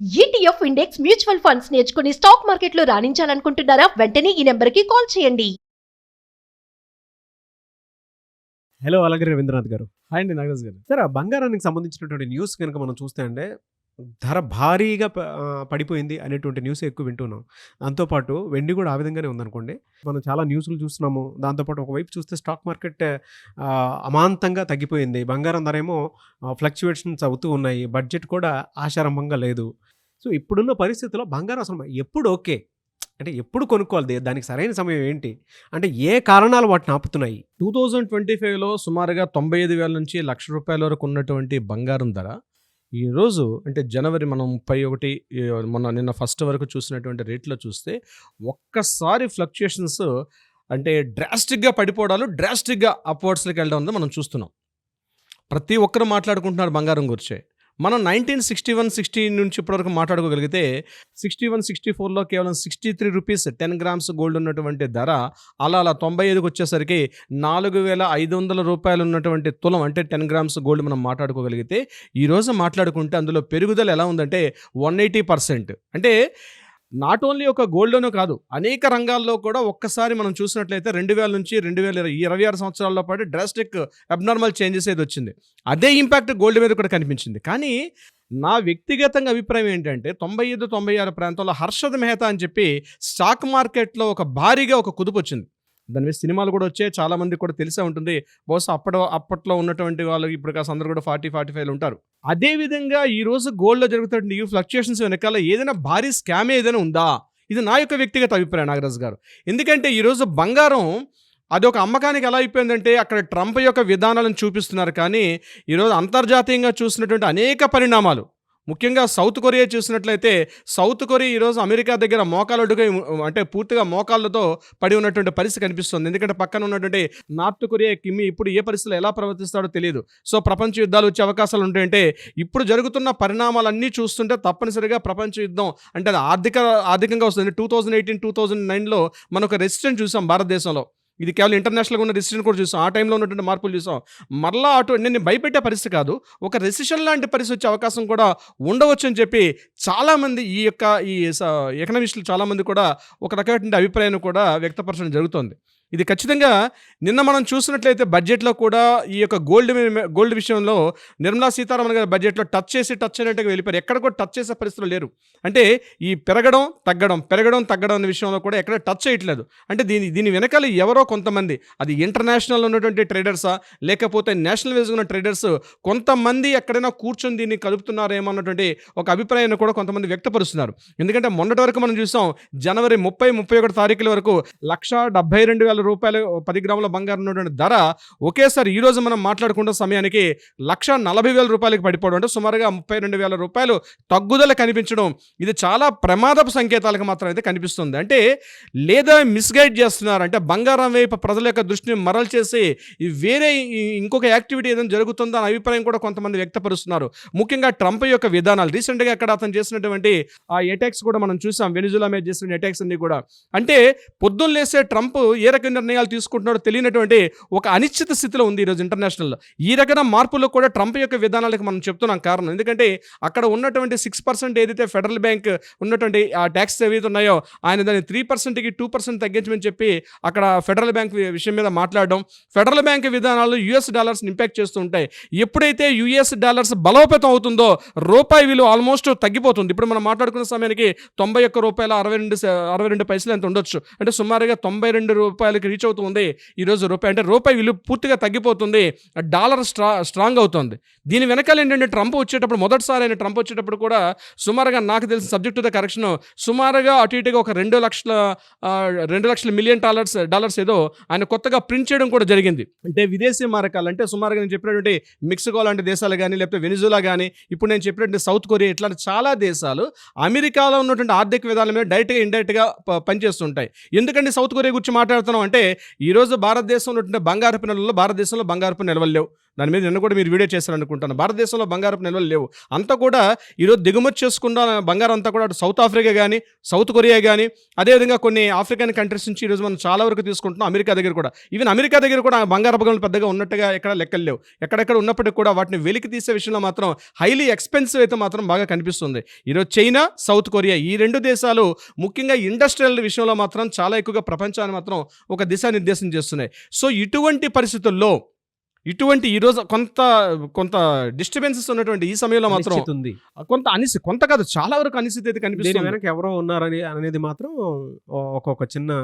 ETF index mutual funds నేర్చుకుని stock మార్కెట్లో రాణించాలనుకుంటున్నారా? వెంటనే ఈ నెంబర్కి కాల్ చేయండి. హలో అలాగే రవీంద్రనాథ్ గారు. హాయ్ అండి నాగరాజ్ గారు. సార్, ఆ బంగారానికి సంబంధించినటువంటి న్యూస్ కనుక మనం చూస్తే అంటే ధర భారీగా పడిపోయింది అనేటువంటి న్యూస్ ఎక్కువ వింటున్నాం. దాంతోపాటు వెండి కూడా ఆ విధంగానే ఉందనుకోండి. మనం చాలా న్యూస్లు చూస్తున్నాము. దాంతోపాటు ఒకవైపు చూస్తే స్టాక్ మార్కెట్ అమాంతంగా తగ్గిపోయింది. బంగారం ధర ఏమో ఫ్లక్చువేషన్స్ అవుతూ ఉన్నాయి. బడ్జెట్ కూడా ఆశారంభంగా లేదు. సో ఇప్పుడున్న పరిస్థితుల్లో బంగారం అసలు ఎప్పుడు ఓకే అంటే ఎప్పుడు కొనుక్కోవాలి, దానికి సరైన సమయం ఏంటి, అంటే ఏ కారణాలు వాటిని ఆపుతున్నాయి? 2025లో సుమారుగా 95,000 నుంచి ₹1,00,000 వరకు ఉన్నటువంటి బంగారం ధర ఈరోజు అంటే జనవరి మనం 31 నిన్న ఫస్ట్ వరకు చూసినటువంటి రేట్లో చూస్తే ఒక్కసారి ఫ్లక్చుయేషన్స్ అంటే డ్రాస్టిక్గా పడిపోవడాలు, డ్రాస్టిక్గా అప్వర్డ్స్లోకి వెళ్ళడం మనం చూస్తున్నాం. ప్రతి ఒక్కరు మాట్లాడుకుంటున్నారు బంగారం గురించే. మనం 1961-60 నుంచి ఇప్పటివరకు మాట్లాడుకోగలిగితే 61-64లో కేవలం ₹63 10 గ్రామ్స్ గోల్డ్ ఉన్నటువంటి ధర అలా 95కి వచ్చేసరికి ₹4,500 ఉన్నటువంటి తులం అంటే 10 గ్రామ్స్ గోల్డ్ మనం మాట్లాడుకోగలిగితే ఈరోజు మాట్లాడుకుంటే అందులో పెరుగుదల ఎలా ఉందంటే 180%. అంటే నాట్ ఓన్లీ ఒక గోల్డ్లోనూ కాదు, అనేక రంగాల్లో కూడా ఒక్కసారి మనం చూసినట్లయితే 2000 నుంచి 2026 సంవత్సరాల్లో పాటు డ్రాస్టిక్ అబ్నార్మల్ చేంజెస్ ఏది వచ్చింది. అదే ఇంపాక్ట్ గోల్డ్ మీద కూడా కనిపించింది. కానీ నా వ్యక్తిగతంగా అభిప్రాయం ఏంటంటే 95-96 ప్రాంతంలో హర్షద్ మెహతా అని చెప్పి స్టాక్ మార్కెట్లో ఒక భారీగా ఒక కుదుపు వచ్చింది. దాని మీద సినిమాలు కూడా వచ్చాయి, చాలామంది కూడా తెలిసే ఉంటుంది. బహుశా అప్పట్లో ఉన్నటువంటి వాళ్ళు ఇప్పుడు కాస్త అందరూ కూడా 40-45 ఉంటారు. అదేవిధంగా ఈరోజు గోల్డ్లో జరుగుతున్న ఈ ఫ్లక్చుయేషన్స్ వెనకాల ఏదైనా భారీ స్కామ్ ఏదైనా ఉందా? ఇది నా యొక్క వ్యక్తిగత అభిప్రాయం నాగరాజ్ గారు. ఎందుకంటే ఈరోజు బంగారం అది ఒక అమ్మకానికి ఎలా అయిపోయిందంటే అక్కడ ట్రంప్ యొక్క విధానాలను చూపిస్తున్నారు. కానీ ఈరోజు అంతర్జాతీయంగా చూసినటువంటి అనేక పరిణామాలు, ముఖ్యంగా సౌత్ కొరియా చూసినట్లయితే సౌత్ కొరియా ఈరోజు అమెరికా దగ్గర మోకాలడ్డుగా అంటే పూర్తిగా మోకాళ్ళతో పడి ఉన్నటువంటి పరిస్థితి కనిపిస్తుంది. ఎందుకంటే పక్కన ఉన్నటువంటి నార్త్ కొరియా కిమ్ ఇప్పుడు ఏ పరిస్థితుల్లో ఎలా ప్రవర్తిస్తాడో తెలియదు. సో ప్రపంచ యుద్ధాలు వచ్చే అవకాశాలు ఉంటాయంటే ఇప్పుడు జరుగుతున్న పరిణామాలన్నీ చూస్తుంటే తప్పనిసరిగా ప్రపంచ యుద్ధం అంటే అది ఆర్థికంగా వస్తుంది. 2018-2009లో మనం ఒక రెసిస్టెంట్ చూసాం భారతదేశంలో. ఇది కేవలం ఇంటర్నేషనల్గా ఉన్న రెసిషన్ కూడా చూసాం. ఆ టైంలో ఉన్నటువంటి మార్పులు చూసాం. మరలా నేను భయపెట్టే పరిస్థితి కాదు, ఒక రెసిషన్ లాంటి పరిస్థితి వచ్చే అవకాశం కూడా ఉండవచ్చు అని చెప్పి చాలామంది ఈ ఎకనామిస్టులు చాలామంది కూడా ఒక రకమైన అభిప్రాయాన్ని కూడా వ్యక్తపరచడం జరుగుతుంది. ఇది ఖచ్చితంగా నిన్న మనం చూసినట్లయితే బడ్జెట్లో కూడా ఈ యొక్క గోల్డ్ విషయంలో నిర్మలా సీతారామన్ గారి బడ్జెట్లో టచ్ అయినట్టుగా వెళ్ళిపోయారు. ఎక్కడ కూడా టచ్ చేసే పరిస్థితులు లేరు. అంటే ఈ పెరగడం తగ్గడం అనే విషయంలో కూడా ఎక్కడ టచ్ చేయట్లేదు. అంటే దీని వెనకాల ఎవరో కొంతమంది, అది ఇంటర్నేషనల్ ఉన్నటువంటి ట్రేడర్సా లేకపోతే నేషనల్ వైజ్గా ఉన్న ట్రేడర్స్ కొంతమంది ఎక్కడైనా కూర్చొని దీన్ని కలుపుతున్నారేమో అన్నటువంటి ఒక అభిప్రాయాన్ని కూడా కొంతమంది వ్యక్తపరుస్తున్నారు. ఎందుకంటే మొన్నటి వరకు మనం చూసాం జనవరి 30-31 తారీఖుల వరకు ₹172,000 10 గ్రాముల బంగారం ఉన్నటువంటి ధర ఒకేసారి ఈరోజు మనం మాట్లాడుకుంటున్న సమయానికి ₹140,000 పడిపోవడం, అంటే సుమారుగా ₹32,000 తగ్గుదల కనిపించడం, ఇది చాలా ప్రమాదపు సంకేతాలకు మాత్రం అయితే కనిపిస్తుంది. అంటే లేదా మిస్గైడ్ చేస్తున్నారు, అంటే బంగారం వైపు ప్రజల యొక్క దృష్టిని మరల్ చేసి వేరే ఇంకొక యాక్టివిటీ ఏదైనా జరుగుతుందో అనే అభిప్రాయం కూడా కొంతమంది వ్యక్తపరుస్తున్నారు. ముఖ్యంగా ట్రంప్ యొక్క విధానాలు రీసెంట్గా అక్కడ అతను చేసినటువంటి ఆ అటాక్స్ కూడా మనం చూసాం. వెనిజులా మీద చేసిన అటాక్స్ అన్ని కూడా అంటే పొద్దున్న లేసే ట్రంప్ ఏ రకమైన నిర్ణయాలు తీసుకుంటున్నాడో తెలియనటువంటి ఒక అనిశ్చిత స్థితిలో ఉంది ఈరోజు ఇంటర్నేషనల్లో. ఈ రకమైన మార్పుల్లో కూడా ట్రంప్ యొక్క విధానాలకు మనం చెప్తున్నాం కారణం. ఎందుకంటే అక్కడ ఉన్నటువంటి 6% ఏదైతే ఫెడరల్ బ్యాంక్ ఉన్నటువంటి ఆ ట్యాక్స్ ఏవైతే ఉన్నాయో ఆయన దాన్ని 3%కి 2% తగ్గించమని చెప్పి అక్కడ ఫెడరల్ బ్యాంక్ విషయం మీద మాట్లాడడం, ఫెడరల్ బ్యాంక్ విధానాలు US డాలర్స్ ఇంపాక్ట్ చేస్తూ ఉంటాయి. ఎప్పుడైతే US డాలర్స్ బలోపేతం అవుతుందో రూపాయి విలువ ఆల్మోస్ట్ తగ్గిపోతుంది. ఇప్పుడు మనం మాట్లాడుకున్న సమయానికి ₹91.62 ఎంత ఉండొచ్చు, అంటే సుమారుగా ₹92 రీచ్ అవుతుంది ఈరోజు రూపాయి. అంటే రూపాయి విలువ పూర్తిగా తగ్గిపోతుంది, డాలర్ స్ట్రాంగ్ అవుతుంది. దీని వెనకాల ఏంటంటే ట్రంప్ వచ్చేటప్పుడు మొదటిసారి ఆయన ట్రంప్ వచ్చేటప్పుడు కూడా సుమారుగా నాకు తెలిసిన సబ్జెక్ట్ టు ద కరెక్షన్ సుమారుగా అటు ఇటుగా ఒక $2 లక్షల మిలియన్ డాలర్స్ ఏదో ఆయన కొత్తగా ప్రింట్ చేయడం కూడా జరిగింది. అంటే విదేశీ మారకాలు అంటే సుమారుగా నేను చెప్పినటువంటి మెక్సికో లాంటి దేశాలు కానీ లేకపోతే వెనిజులా కానీ ఇప్పుడు నేను చెప్పినటువంటి సౌత్ కొరియా ఇట్లాంటి చాలా దేశాలు అమెరికాలో ఉన్నటువంటి ఆర్థిక విధానం మీద డైరెక్ట్గా ఇండైరెక్ట్గా పనిచేస్తుంటాయి. ఎందుకంటే సౌత్ కొరియా గురించి మాట్లాడుతున్నాం అంటే ఈరోజు భారతదేశంలో ఉన్నటువంటి బంగారపు నెలల్లో భారతదేశంలో బంగారపు నిల్వలు లేవు. దాని మీద నిన్న కూడా మీరు వీడియో చేశారనుకుంటాను. భారతదేశంలో బంగారపు నిల్వలు లేవు. అంతా కూడా ఈరోజు దిగుమతి చేసుకున్న బంగారం అంతా కూడా అటు సౌత్ ఆఫ్రికా కానీ, సౌత్ కొరియా కానీ, అదేవిధంగా కొన్ని ఆఫ్రికన్ కంట్రీస్ నుంచి ఈరోజు మనం చాలా వరకు తీసుకుంటున్నాం. అమెరికా దగ్గర కూడా, ఈవెన్ అమెరికా దగ్గర కూడా బంగారపు గనులు పెద్దగా ఉన్నట్టుగా ఎక్కడ లెక్కలు లేవు. ఎక్కడెక్కడ ఉన్నప్పటికీ కూడా వాటిని వెలికి తీసే విషయంలో మాత్రం హైలీ ఎక్స్పెన్సివ్ అయితే మాత్రం బాగా కనిపిస్తుంది. ఈరోజు చైనా, సౌత్ కొరియా ఈ 2 దేశాలు ముఖ్యంగా ఇండస్ట్రియల్ విషయంలో మాత్రం చాలా ఎక్కువగా ప్రపంచాన్ని మాత్రం ఒక దిశానిర్దేశం చేస్తున్నాయి. సో ఇటువంటి పరిస్థితుల్లో ఈరోజు కొంత డిస్టర్బెన్సెస్ ఉన్నటువంటి ఈ సమయంలో మాత్రం అనిశ్చితి ఉంది. కొంత కాదు, చాలా వరకు అనిశ్చితి అయితే దీని కనిపిస్తుంది. వెనక ఎవరో ఉన్నారని అనేది మాత్రం ఒక చిన్న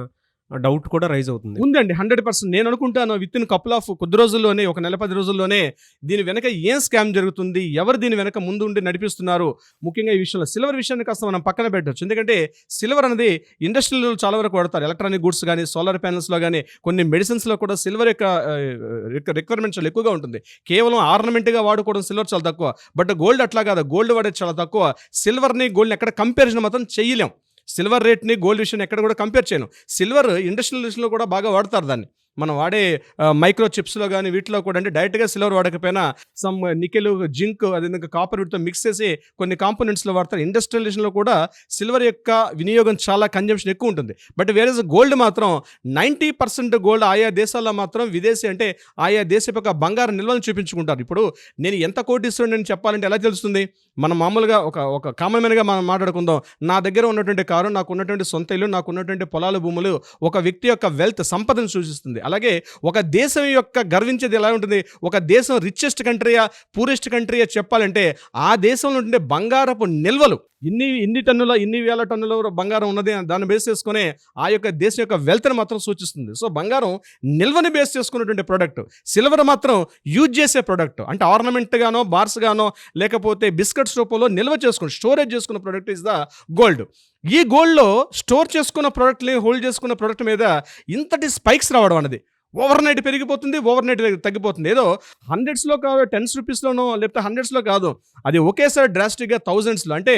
డౌట్ కూడా రైజ్ అవుతుంది. ఉందండి 100%. నేను అనుకుంటాను విత్ ఇన్ కపుల్ ఆఫ్ కొద్ది రోజుల్లోనే, ఒక నెల 10 రోజుల్లోనే దీని వెనక ఏం స్కామ్ జరుగుతుంది, ఎవరు దీని వెనక ముందు ఉండి నడిపిస్తున్నారు, ముఖ్యంగా ఈ విషయంలో సిల్వర్ విషయాన్ని కాస్త మనం పక్కన పెట్టవచ్చు. ఎందుకంటే సిల్వర్ అనేది ఇండస్ట్రీలో చాలా వరకు వాడతారు. ఎలక్ట్రానిక్ గూడ్స్ కానీ, సోలార్ ప్యానల్స్లో కానీ, కొన్ని మెడిసిన్స్లో కూడా సిల్వర్ యొక్క రిక్వైర్మెంట్ చాలా ఎక్కువగా ఉంటుంది. కేవలం ఆర్నమెంట్గా వాడుకోవడం సిల్వర్ చాలా తక్కువ. బట్ గోల్డ్ అట్లా కాదు, గోల్డ్ వాడేది చాలా తక్కువ. సిల్వర్ని గోల్డ్ని ఎక్కడ కంపారిజన్ మాత్రం చేయలేం. సిల్వర్ రేట్ని గోల్డ్ విషయాన్ని ఎక్కడ కూడా కంపేర్ చేయను. సిల్వర్ ఇండస్ట్రియల్ విషయంలో కూడా బాగా వాడతారు దాన్ని. మనం వాడే మైక్రో చిప్స్లో కానీ వీటిలో కూడా అంటే డైరెక్ట్గా సిల్వర్ వాడకపోయినా సమ్ నికెల్, జింక్, అదేవిధంగా కాపర్ వీటితో మిక్స్ చేసి కొన్ని కాంపోనెంట్స్లో వాడతారు. ఇండస్ట్రియలైజేషన్లో కూడా సిల్వర్ యొక్క వినియోగం చాలా కన్జంప్షన్ ఎక్కువ ఉంటుంది. బట్ వేరే గోల్డ్ మాత్రం 90% గోల్డ్ ఆయా దేశాల్లో మాత్రం విదేశీ అంటే ఆయా దేశ యొక్క బంగారు నిల్వలను చూపించుకుంటారు. ఇప్పుడు నేను ఎంత కోటిస్తుండని చెప్పాలంటే ఎలా తెలుస్తుంది? మనం మామూలుగా ఒక కామన్ మ్యాన్గా మనం మాట్లాడుకుందాం. నా దగ్గర ఉన్నటువంటి కారు, నాకు ఉన్నటువంటి సొంత ఇల్లు, నాకు ఉన్నటువంటి పొలాలు, భూములు ఒక వ్యక్తి యొక్క వెల్త్, సంపదను సూచిస్తుంది. అలాగే ఒక దేశం యొక్క గర్వించేది ఎలా ఉంటుంది? ఒక దేశం రిచెస్ట్ కంట్రీయా, పూరెస్ట్ కంట్రీయా చెప్పాలంటే ఆ దేశంలో ఉండే బంగారపు నిల్వలు ఇన్ని టన్నుల, ఇన్ని వేల టన్నుల బంగారం ఉన్నది. దాన్ని బేస్ చేసుకునే ఆ యొక్క దేశం యొక్క వెల్త్ని మాత్రం సూచిస్తుంది. సో బంగారం నిల్వని బేస్ చేసుకున్నటువంటి ప్రోడక్ట్. సిల్వర్ మాత్రం యూజ్ చేసే ప్రోడక్ట్, అంటే ఆర్నమెంట్ గానో, బార్స్ గానో, లేకపోతే బిస్కెట్స్ రూపంలో నిల్వ చేసుకుని స్టోరేజ్ చేసుకున్న ప్రోడక్ట్ ఇస్ ద గోల్డ్. ఈ గోల్డ్లో స్టోర్ చేసుకున్న ప్రోడక్ట్ని, హోల్డ్ చేసుకున్న ప్రోడక్ట్ మీద ఇంతటి స్పైక్స్ రావడం అనేది ఓవర్ నైట్ పెరిగిపోతుంది, ఓవర్ నైట్ తగ్గిపోతుంది. ఏదో 100స్లో కాదు, 10 రూపీస్లోనో లేకపోతే 100స్లో కాదు, అది ఒకేసారి డ్రాస్టిక్గా 1000స్లో. అంటే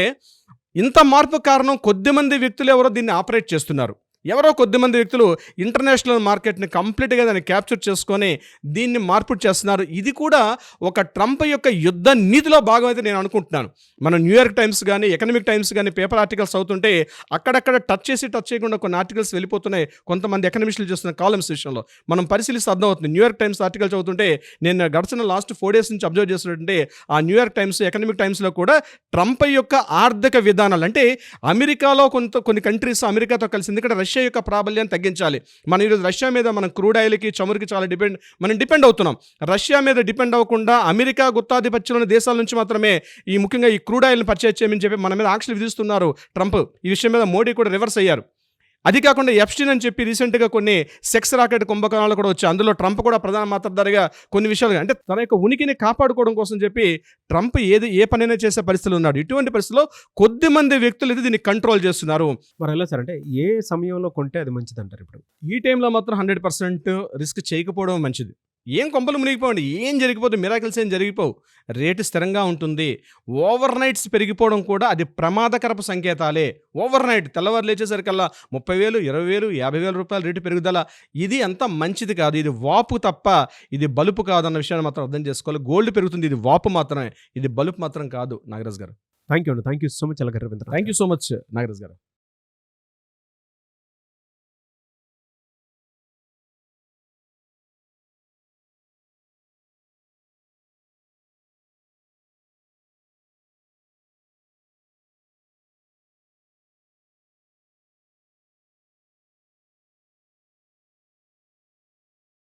ఇంత మార్పు కారణం కొద్దిమంది వ్యక్తులు ఎవరో దీన్ని ఆపరేట్ చేస్తున్నారు. ఎవరో కొద్దిమంది వ్యక్తులు ఇంటర్నేషనల్ మార్కెట్ని కంప్లీట్గా దాన్ని క్యాప్చర్ చేసుకొని దీన్ని మార్పు చేస్తున్నారు. ఇది కూడా ఒక ట్రంప్ యొక్క యుద్ధ నీతిలో భాగం అయితే నేను అనుకుంటున్నాను. మనం న్యూయార్క్ టైమ్స్ కానీ, ఎకనామిక్ టైమ్స్ కానీ పేపర్ ఆర్టికల్స్ అవుతుంటే అక్కడక్కడ టచ్ చేయకుండా కొన్ని ఆర్టికల్స్ వెళ్ళిపోతున్నాయి. కొంతమంది ఎకనామిస్టులు చేస్తున్న కాలమ్స్ విషయంలో మనం పరిశీలిస్తే అర్థమవుతుంది. న్యూయార్క్ టైమ్స్ ఆర్టికల్ చదువుతుంటే నేను గడిచిన లాస్ట్ 4 days నుంచి అబ్జర్వ్ చేస్తున్నట్టే ఆ న్యూయార్క్ టైమ్స్, ఎకనామిక్ టైమ్స్లో కూడా ట్రంప్ యొక్క ఆర్థిక విధానాలు, అంటే అమెరికాలో కొన్ని కంట్రీస్ అమెరికాతో కలిసి, ఎందుకంటే రష్యా యొక్క ప్రాబల్యాన్ని తగ్గించాలి. మనం ఈరోజు రష్యా మీద మనం క్రూడ్ ఆయిల్కి, చమురుకి చాలా డిపెండ్ అవుతున్నాం. రష్యా మీద డిపెండ్ అవ్వకుండా అమెరికా గుత్తాధిపత్యంలోని దేశాల నుంచి మాత్రమే ఈ ముఖ్యంగా ఈ క్రూడ్ ఆయిల్ని పర్చేజ్ చేయమని చెప్పి మన మీద ఆంక్షలు విధిస్తున్నారు ట్రంప్. ఈ విషయం మీద మోడీ కూడా రివర్స్ అయ్యారు. అది కాకుండా ఎప్స్టీన్ అని చెప్పి రీసెంట్గా కొన్ని సెక్స్ రాకెట్ కుంభకోణాలు కూడా వచ్చాయి. అందులో ట్రంప్ కూడా ప్రధాన మాత్రధారిగా కొన్ని విషయాలు, అంటే తన యొక్క ఉనికిని కాపాడుకోవడం కోసం చెప్పి ట్రంప్ ఏ పనైనా చేసే పరిస్థితులు ఉన్నాడు. ఇటువంటి పరిస్థితుల్లో కొద్దిమంది వ్యక్తులు అయితే దీన్ని కంట్రోల్ చేస్తున్నారు. మరి ఎలా సార్, అంటే ఏ సమయంలో కొంటే అది మంచిది అంటారు? ఇప్పుడు ఈ టైంలో మాత్రం 100% రిస్క్ చేయకపోవడం మంచిది. ఏం కొంపలు మునిగిపోండి, ఏం జరిగిపోతే మిరాకిల్స్ ఏం జరిగిపోవు. రేటు స్థిరంగా ఉంటుంది. ఓవర్ నైట్స్ పెరిగిపోవడం కూడా అది ప్రమాదకరపు సంకేతాలే. ఓవర్ నైట్ తెల్లవారు లేచేసరికల్లా 30,000, 20,000, 50,000 రూపాయల రేటు పెరుగుదల, ఇది అంత మంచిది కాదు. ఇది వాపు తప్ప ఇది బలుపు కాదన్న విషయాన్ని మాత్రం అర్థం చేసుకోవాలి. గోల్డ్ పెరుగుతుంది, ఇది వాపు మాత్రమే, ఇది బలుపు మాత్రం కాదు. నాగరాజ్ గారు, థ్యాంక్ యూ సో మచ్. అలాగే Ravindra, thank you so much Nagaraj గారు.